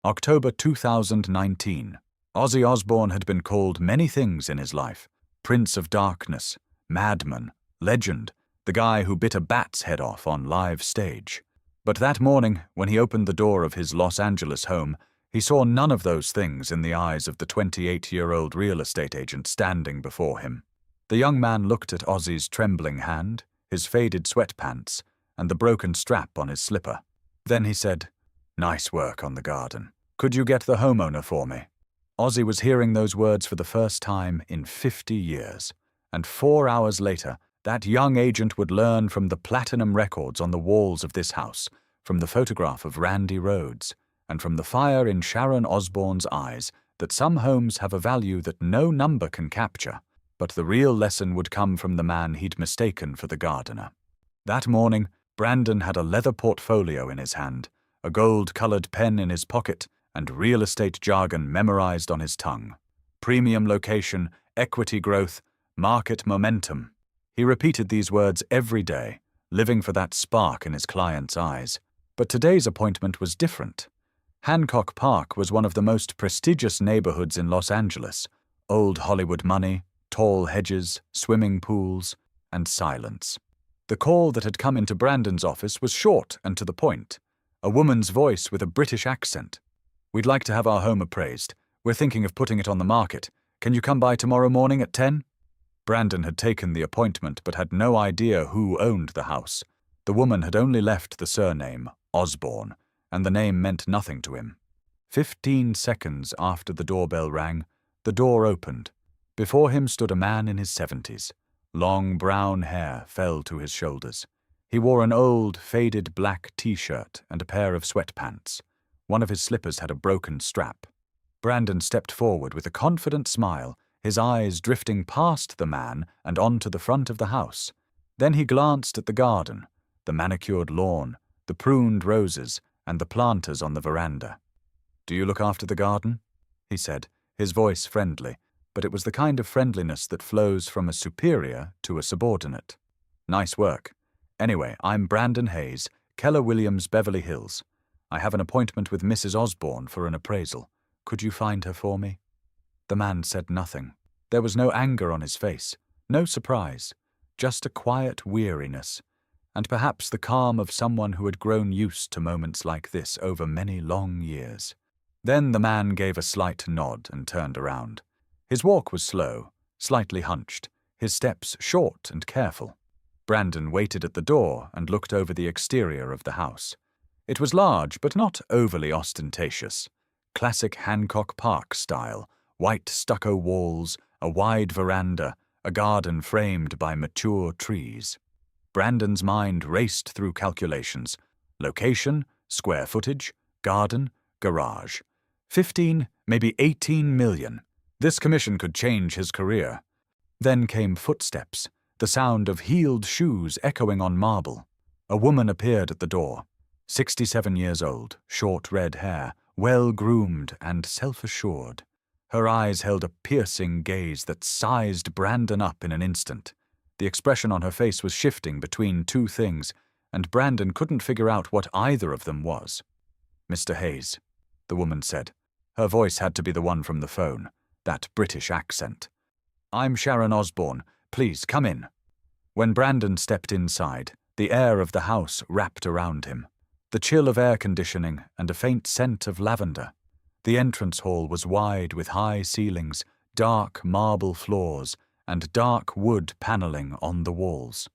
October 2019. Ozzy Osbourne had been called many things in his life. Prince of Darkness, madman, legend, the guy who bit a bat's head off on live stage. But that morning, when he opened the door of his Los Angeles home, he saw none of those things in the eyes of the 28-year-old real estate agent standing before him. The young man looked at Ozzy's trembling hand, his faded sweatpants, and the broken strap on his slipper. Then he said, "Nice work on the garden. Could you get the homeowner for me?" Ozzy was hearing those words for the first time in 50 years, and 4 hours later, that young agent would learn from the platinum records on the walls of this house, from the photograph of Randy Rhoads, and from the fire in Sharon Osbourne's eyes, that some homes have a value that no number can capture. But the real lesson would come from the man he'd mistaken for the gardener. That morning, Brandon had a leather portfolio in his hand, a gold-colored pen in his pocket, and real estate jargon memorized on his tongue. Premium location, equity growth, market momentum. He repeated these words every day, living for that spark in his client's eyes. But today's appointment was different. Hancock Park was one of the most prestigious neighborhoods in Los Angeles. Old Hollywood money, tall hedges, swimming pools, and silence. The call that had come into Brandon's office was short and to the point. A woman's voice with a British accent. "We'd like to have our home appraised. We're thinking of putting it on the market. Can you come by tomorrow morning at 10? Brandon had taken the appointment but had no idea who owned the house. The woman had only left the surname, Osbourne, and the name meant nothing to him. 15 seconds after the doorbell rang, the door opened. Before him stood a man in his 70s. Long brown hair fell to his shoulders. He wore an old, faded black t-shirt and a pair of sweatpants. One of his slippers had a broken strap. Brandon stepped forward with a confident smile, his eyes drifting past the man and onto the front of the house. Then he glanced at the garden, the manicured lawn, the pruned roses, and the planters on the veranda. "Do you look after the garden?" he said, his voice friendly, but it was the kind of friendliness that flows from a superior to a subordinate. "Nice work. Anyway, I'm Brandon Hayes, Keller Williams, Beverly Hills. I have an appointment with Mrs. Osbourne for an appraisal. Could you find her for me?" The man said nothing. There was no anger on his face, no surprise, just a quiet weariness, and perhaps the calm of someone who had grown used to moments like this over many long years. Then the man gave a slight nod and turned around. His walk was slow, slightly hunched, his steps short and careful. Brandon waited at the door and looked over the exterior of the house. It was large but not overly ostentatious. Classic Hancock Park style, white stucco walls, a wide veranda, a garden framed by mature trees. Brandon's mind raced through calculations. Location, square footage, garden, garage. 15, maybe 18 million. This commission could change his career. Then came footsteps, the sound of heeled shoes echoing on marble. A woman appeared at the door. 67 years old, short red hair, well-groomed and self-assured. Her eyes held a piercing gaze that sized Brandon up in an instant. The expression on her face was shifting between two things, and Brandon couldn't figure out what either of them was. "Mr. Hayes," the woman said. Her voice had to be the one from the phone, that British accent. "I'm Sharon Osbourne. Please, come in." When Brandon stepped inside, the air of the house wrapped around him. The chill of air conditioning and a faint scent of lavender. The entrance hall was wide with high ceilings, dark marble floors, and dark wood paneling on the walls.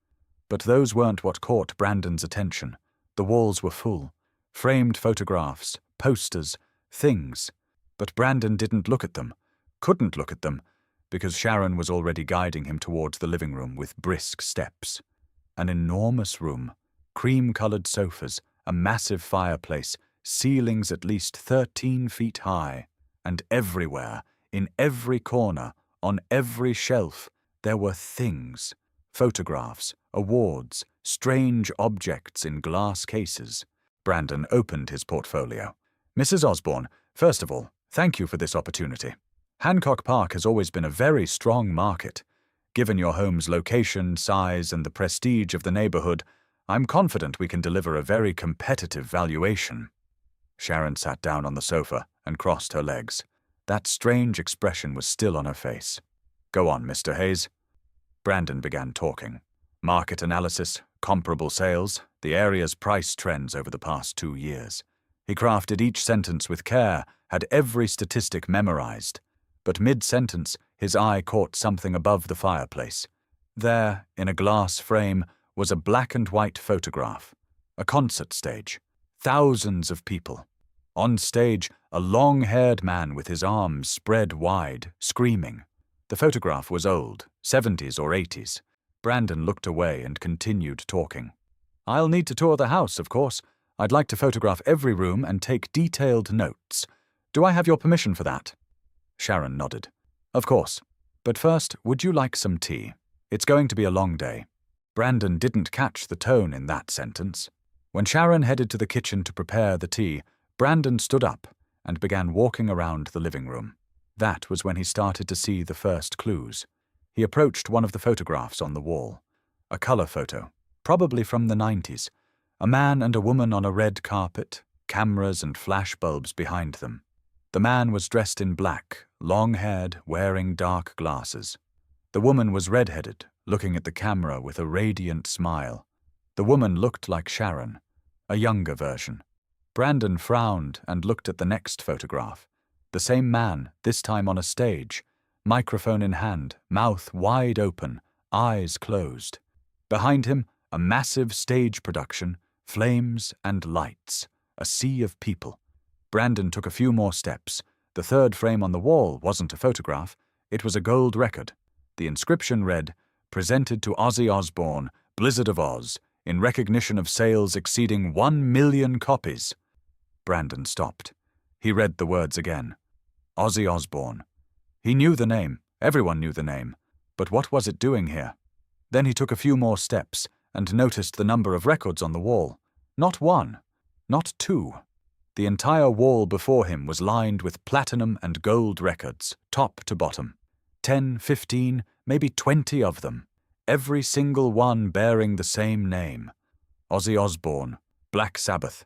But those weren't what caught Brandon's attention. The walls were full. Framed photographs, posters, things. But Brandon didn't look at them, couldn't look at them, because Sharon was already guiding him towards the living room with brisk steps. An enormous room, cream-colored sofas, a massive fireplace, ceilings at least 13 feet high, and everywhere, in every corner, on every shelf, there were things, photographs, awards, strange objects in glass cases. Brandon opened his portfolio. "Mrs. Osbourne, first of all, thank you for this opportunity. Hancock Park has always been a very strong market. Given your home's location, size, and the prestige of the neighborhood, I'm confident we can deliver a very competitive valuation." Sharon sat down on the sofa and crossed her legs. That strange expression was still on her face. "Go on, Mr. Hayes." Brandon began talking. Market analysis, comparable sales, the area's price trends over the past 2 years. He crafted each sentence with care, had every statistic memorized. But mid-sentence, his eye caught something above the fireplace. There, in a glass frame, was a black and white photograph. A concert stage. Thousands of people. On stage, a long-haired man with his arms spread wide, screaming. The photograph was old, 70s or 80s. Brandon looked away and continued talking. "I'll need to tour the house, of course. I'd like to photograph every room and take detailed notes. Do I have your permission for that?" Sharon nodded. "Of course. But first, would you like some tea? It's going to be a long day." Brandon didn't catch the tone in that sentence. When Sharon headed to the kitchen to prepare the tea, Brandon stood up and began walking around the living room. That was when he started to see the first clues. He approached one of the photographs on the wall. A color photo, probably from the 90s. A man and a woman on a red carpet, cameras and flash bulbs behind them. The man was dressed in black, long-haired, wearing dark glasses. The woman was red-headed, looking at the camera with a radiant smile. The woman looked like Sharon, a younger version. Brandon frowned and looked at the next photograph. The same man, this time on a stage, microphone in hand, mouth wide open, eyes closed. Behind him, a massive stage production, flames and lights, a sea of people. Brandon took a few more steps. The third frame on the wall wasn't a photograph, it was a gold record. The inscription read, "Presented to Ozzy Osbourne, Blizzard of Oz, in recognition of sales exceeding 1 million copies." Brandon stopped. He read the words again. Ozzy Osbourne. He knew the name, everyone knew the name, but what was it doing here? Then he took a few more steps and noticed the number of records on the wall. Not one, not two. The entire wall before him was lined with platinum and gold records, top to bottom. 10, 15, maybe 20 of them. Every single one bearing the same name. Ozzy Osbourne, Black Sabbath.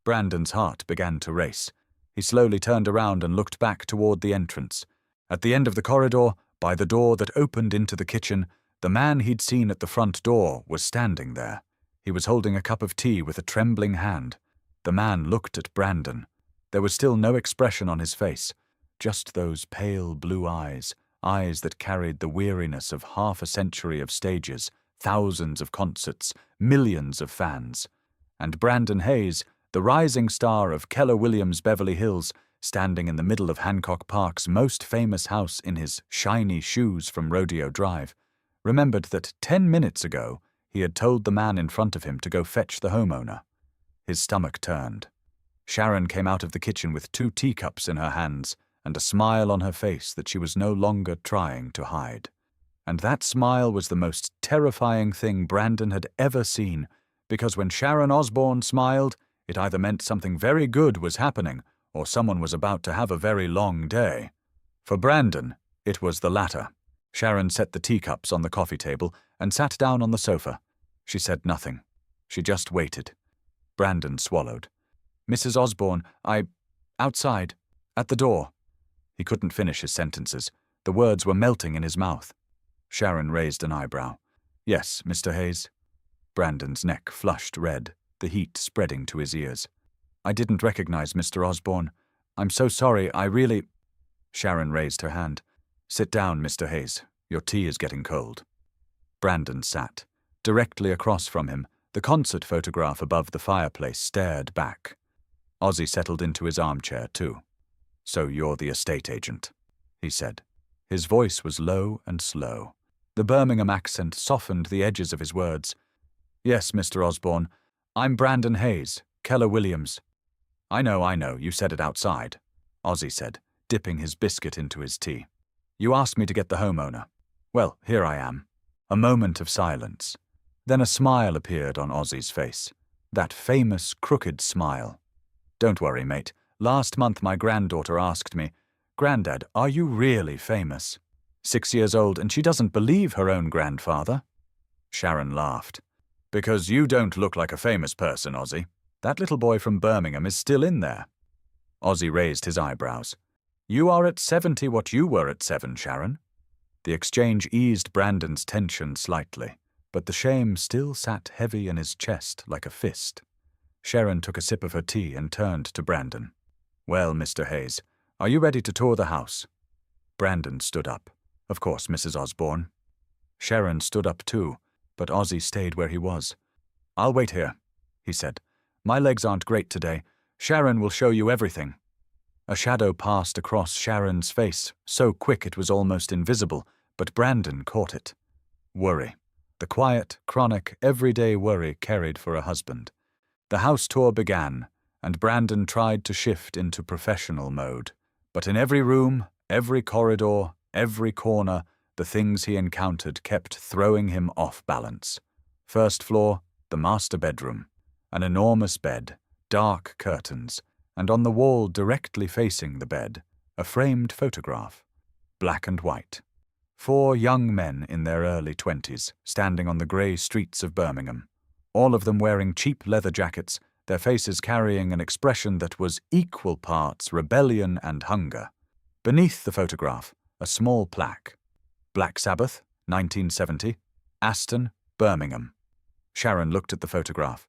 Brandon's heart began to race. He slowly turned around and looked back toward the entrance. At the end of the corridor, by the door that opened into the kitchen, the man he'd seen at the front door was standing there. He was holding a cup of tea with a trembling hand. The man looked at Brandon. There was still no expression on his face, just those pale blue eyes, eyes that carried the weariness of half a century of stages, thousands of concerts, millions of fans. And Brandon Hayes, the rising star of Keller Williams' Beverly Hills, standing in the middle of Hancock Park's most famous house in his shiny shoes from Rodeo Drive, remembered that 10 minutes ago he had told the man in front of him to go fetch the homeowner. His stomach turned. Sharon came out of the kitchen with 2 teacups in her hands and a smile on her face that she was no longer trying to hide. And that smile was the most terrifying thing Brandon had ever seen, because when Sharon Osbourne smiled, it either meant something very good was happening or someone was about to have a very long day. For Brandon, it was the latter. Sharon set the teacups on the coffee table and sat down on the sofa. She said nothing. She just waited. Brandon swallowed. "Mrs. Osbourne, outside, at the door." He couldn't finish his sentences. The words were melting in his mouth. Sharon raised an eyebrow. "Yes, Mr. Hayes." Brandon's neck flushed red, the heat spreading to his ears. "I didn't recognize Mr. Osbourne. I'm so sorry, I really—" Sharon raised her hand. "Sit down, Mr. Hayes. Your tea is getting cold." Brandon sat. Directly across from him, the concert photograph above the fireplace stared back. Ozzy settled into his armchair, too. "So you're the estate agent," he said. His voice was low and slow. The Birmingham accent softened the edges of his words. "Yes, Mr. Osbourne. I'm Brandon Hayes, Keller Williams." I know, you said it outside," Ozzy said, dipping his biscuit into his tea. "You asked me to get the homeowner. Well, here I am." A moment of silence. Then a smile appeared on Ozzy's face. That famous, crooked smile. "Don't worry, mate. Last month my granddaughter asked me, 'Granddad, are you really famous?' 6 years old, and she doesn't believe her own grandfather." Sharon laughed. "Because you don't look like a famous person, Ozzy. That little boy from Birmingham is still in there." Ozzy raised his eyebrows. "You are at 70 what you were at 7, Sharon." The exchange eased Brandon's tension slightly, but the shame still sat heavy in his chest like a fist. Sharon took a sip of her tea and turned to Brandon. "Well, Mr. Hayes, are you ready to tour the house?" Brandon stood up. "Of course, Mrs. Osbourne." Sharon stood up too, but Ozzy stayed where he was. "I'll wait here," he said. "My legs aren't great today. Sharon will show you everything." A shadow passed across Sharon's face, so quick it was almost invisible, but Brandon caught it. Worry. The quiet, chronic, everyday worry carried for a husband. The house tour began, and Brandon tried to shift into professional mode. But in every room, every corridor, every corner, the things he encountered kept throwing him off balance. First floor, the master bedroom. An enormous bed, dark curtains, and on the wall directly facing the bed, a framed photograph. Black and white. 4 young men in their early 20s, standing on the grey streets of Birmingham. All of them wearing cheap leather jackets, their faces carrying an expression that was equal parts rebellion and hunger. Beneath the photograph, a small plaque. Black Sabbath, 1970, Aston, Birmingham. Sharon looked at the photograph.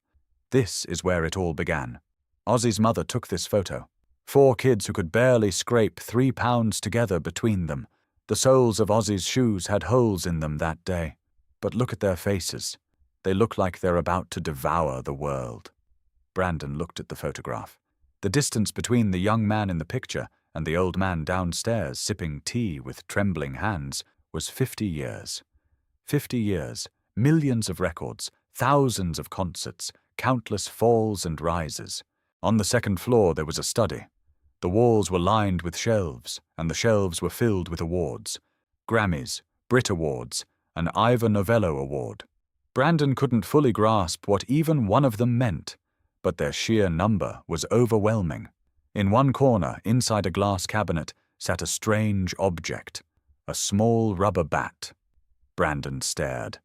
This is where it all began. Ozzy's mother took this photo. 4 kids who could barely scrape £3 together between them. The soles of Ozzy's shoes had holes in them that day. But look at their faces. They look like they're about to devour the world. Brandon looked at the photograph. The distance between the young man in the picture and the old man downstairs sipping tea with trembling hands was 50 years. 50 years, millions of records, thousands of concerts, countless falls and rises. On the second floor there was a study. The walls were lined with shelves, and the shelves were filled with awards. Grammys, Brit Awards, an Ivor Novello Award. Brandon couldn't fully grasp what even one of them meant, but their sheer number was overwhelming. In one corner, inside a glass cabinet, sat a strange object, a small rubber bat. Brandon stared.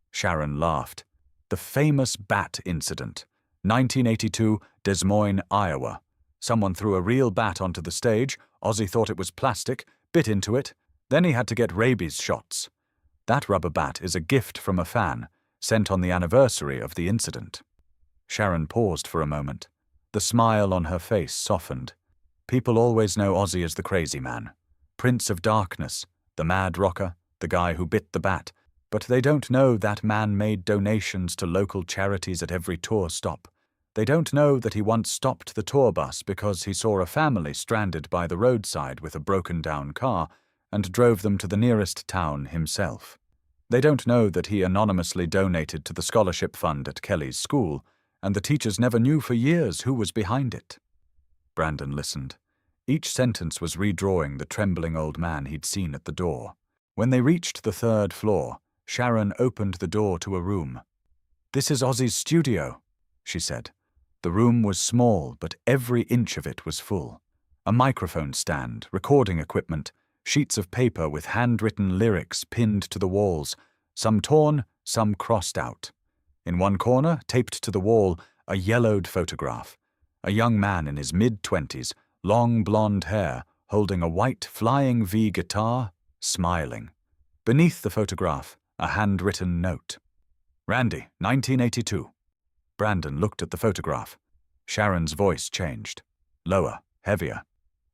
Sharon laughed. The famous bat incident. 1982, Des Moines, Iowa. Someone threw a real bat onto the stage. Ozzy thought it was plastic, bit into it. Then he had to get rabies shots. That rubber bat is a gift from a fan, sent on the anniversary of the incident. Sharon paused for a moment. The smile on her face softened. People always know Ozzy as the crazy man. Prince of Darkness, the mad rocker, the guy who bit the bat. But they don't know that man made donations to local charities at every tour stop. They don't know that he once stopped the tour bus because he saw a family stranded by the roadside with a broken-down car and drove them to the nearest town himself. They don't know that he anonymously donated to the scholarship fund at Kelly's school, and the teachers never knew for years who was behind it. Brandon listened. Each sentence was redrawing the trembling old man he'd seen at the door. When they reached the 3rd floor, Sharon opened the door to a room. "This is Ozzy's studio," she said. The room was small, but every inch of it was full. A microphone stand, recording equipment, sheets of paper with handwritten lyrics pinned to the walls, some torn, some crossed out. In one corner, taped to the wall, a yellowed photograph. A young man in his mid-20s, long blonde hair, holding a white Flying V guitar, smiling. Beneath the photograph, a handwritten note. "Randy, 1982. Brandon looked at the photograph. Sharon's voice changed. Lower, heavier.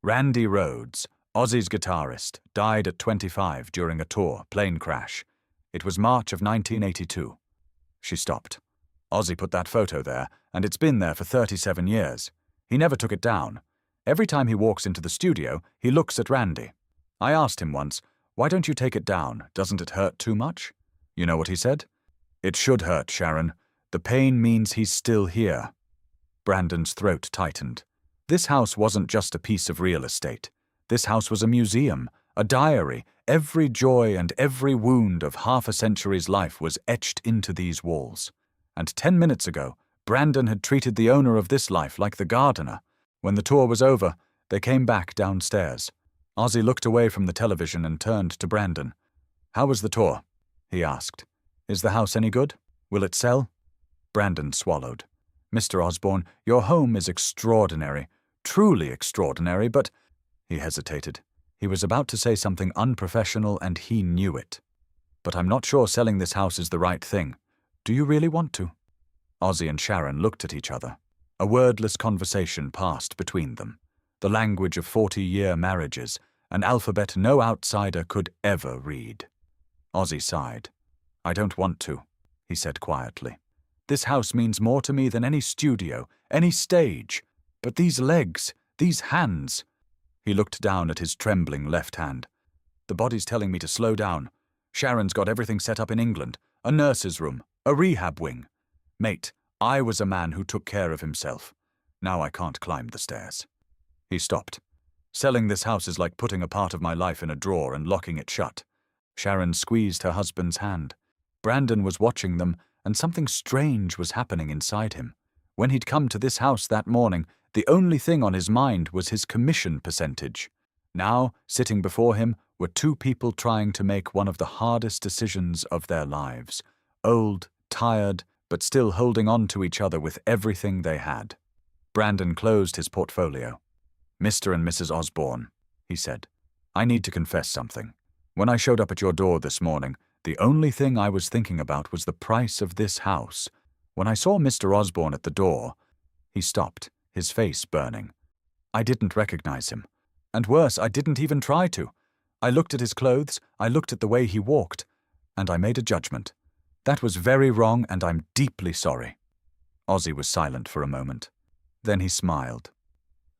"Randy Rhoads, Ozzy's guitarist, died at 25 during a tour, plane crash. It was March of 1982. She stopped. "Ozzy put that photo there, and it's been there for 37 years. He never took it down. Every time he walks into the studio, he looks at Randy. I asked him once, 'Why don't you take it down? Doesn't it hurt too much?' You know what he said? 'It should hurt, Sharon. The pain means he's still here.'" Brandon's throat tightened. This house wasn't just a piece of real estate. This house was a museum, a diary. Every joy and every wound of half a century's life was etched into these walls. And 10 minutes ago, Brandon had treated the owner of this life like the gardener. When the tour was over, they came back downstairs. Ozzy looked away from the television and turned to Brandon. "How was the tour?" he asked. "Is the house any good? Will it sell?" Brandon swallowed. "Mr. Osbourne, your home is extraordinary, truly extraordinary, but—" He hesitated. He was about to say something unprofessional, and he knew it. "But I'm not sure selling this house is the right thing. Do you really want to?" Ozzy and Sharon looked at each other. A wordless conversation passed between them. The language of 40-year marriages, an alphabet no outsider could ever read. Ozzy sighed. "I don't want to," he said quietly. "This house means more to me than any studio, any stage. But these legs, these hands—" He looked down at his trembling left hand. "The body's telling me to slow down. Sharon's got everything set up in England, a nurse's room, a rehab wing. Mate, I was a man who took care of himself. Now I can't climb the stairs." He stopped. "Selling this house is like putting a part of my life in a drawer and locking it shut." Sharon squeezed her husband's hand. Brandon was watching them, and something strange was happening inside him. When he'd come to this house that morning, the only thing on his mind was his commission percentage. Now, sitting before him, were two people trying to make one of the hardest decisions of their lives. Old, tired, but still holding on to each other with everything they had. Brandon closed his portfolio. "Mr. and Mrs. Osbourne," he said, "I need to confess something. When I showed up at your door this morning, the only thing I was thinking about was the price of this house. When I saw Mr. Osbourne at the door—" He stopped, his face burning. "I didn't recognize him. And worse, I didn't even try to. I looked at his clothes, I looked at the way he walked, and I made a judgment. That was very wrong, and I'm deeply sorry." Ozzy was silent for a moment. Then he smiled.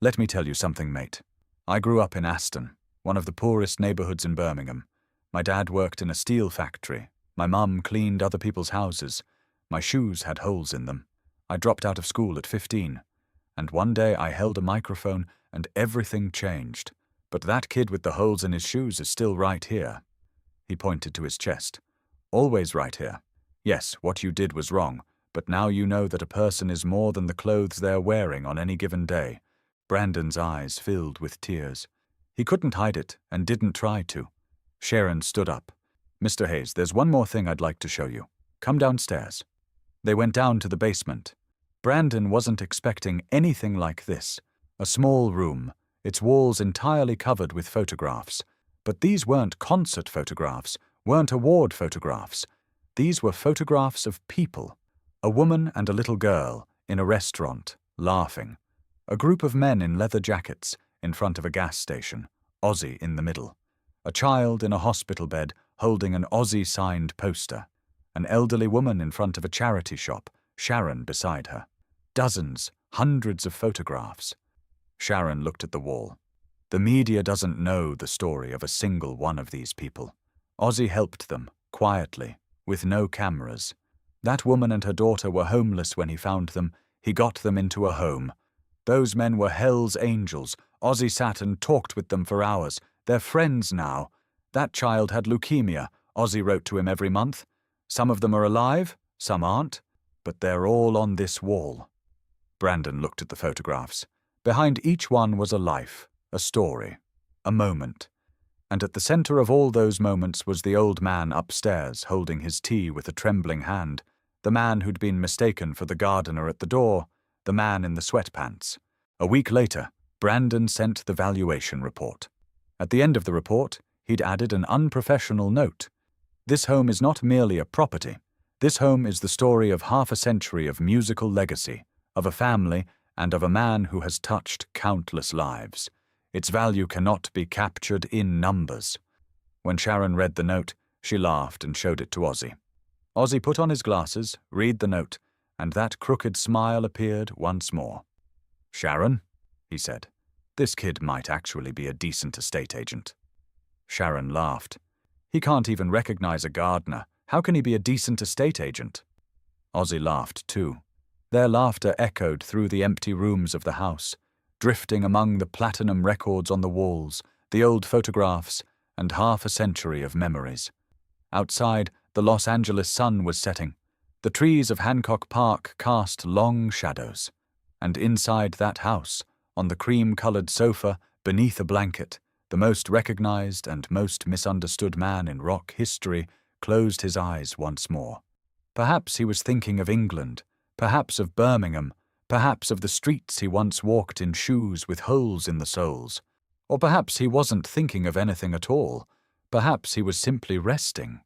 "Let me tell you something, mate. I grew up in Aston, one of the poorest neighborhoods in Birmingham. My dad worked in a steel factory. My mum cleaned other people's houses. My shoes had holes in them. I dropped out of school at 15. And one day I held a microphone and everything changed. But that kid with the holes in his shoes is still right here." He pointed to his chest. "Always right here. Yes, what you did was wrong, but now you know that a person is more than the clothes they're wearing on any given day." Brandon's eyes filled with tears. He couldn't hide it and didn't try to. Sharon stood up. "Mr. Hayes, there's one more thing I'd like to show you. Come downstairs." They went down to the basement. Brandon wasn't expecting anything like this. A small room, its walls entirely covered with photographs. But these weren't concert photographs, weren't award photographs. These were photographs of people. A woman and a little girl in a restaurant, laughing. A group of men in leather jackets in front of a gas station, Ozzy in the middle. A child in a hospital bed holding an Ozzy-signed poster. An elderly woman in front of a charity shop, Sharon beside her. Dozens, hundreds of photographs. Sharon looked at the wall. The media doesn't know the story of a single one of these people. Ozzy helped them, quietly, with no cameras. That woman and her daughter were homeless when he found them. He got them into a home. Those men were hell's angels. Ozzy sat and talked with them for hours. They're friends now. That child had leukemia. Ozzy wrote to him every month. Some of them are alive, some aren't, but they're all on this wall. Brandon looked at the photographs. Behind each one was a life, a story, a moment. And at the center of all those moments was the old man upstairs holding his tea with a trembling hand, the man who'd been mistaken for the gardener at the door, the man in the sweatpants. A week later, Brandon sent the valuation report. At the end of the report, he'd added an unprofessional note. "This home is not merely a property. This home is the story of half a century of musical legacy, of a family, and of a man who has touched countless lives. Its value cannot be captured in numbers." When Sharon read the note, she laughed and showed it to Ozzy. Ozzy put on his glasses, read the note, and that crooked smile appeared once more. "Sharon," he said, "this kid might actually be a decent estate agent." Sharon laughed. "He can't even recognize a gardener. How can he be a decent estate agent?" Ozzy laughed too. Their laughter echoed through the empty rooms of the house, drifting among the platinum records on the walls, the old photographs, and half a century of memories. Outside, the Los Angeles sun was setting. The trees of Hancock Park cast long shadows. And inside that house, on the cream-colored sofa, beneath a blanket, the most recognized and most misunderstood man in rock history closed his eyes once more. Perhaps he was thinking of England, Perhaps of Birmingham, perhaps of the streets he once walked in shoes with holes in the soles. Or perhaps he wasn't thinking of anything at all. Perhaps he was simply resting.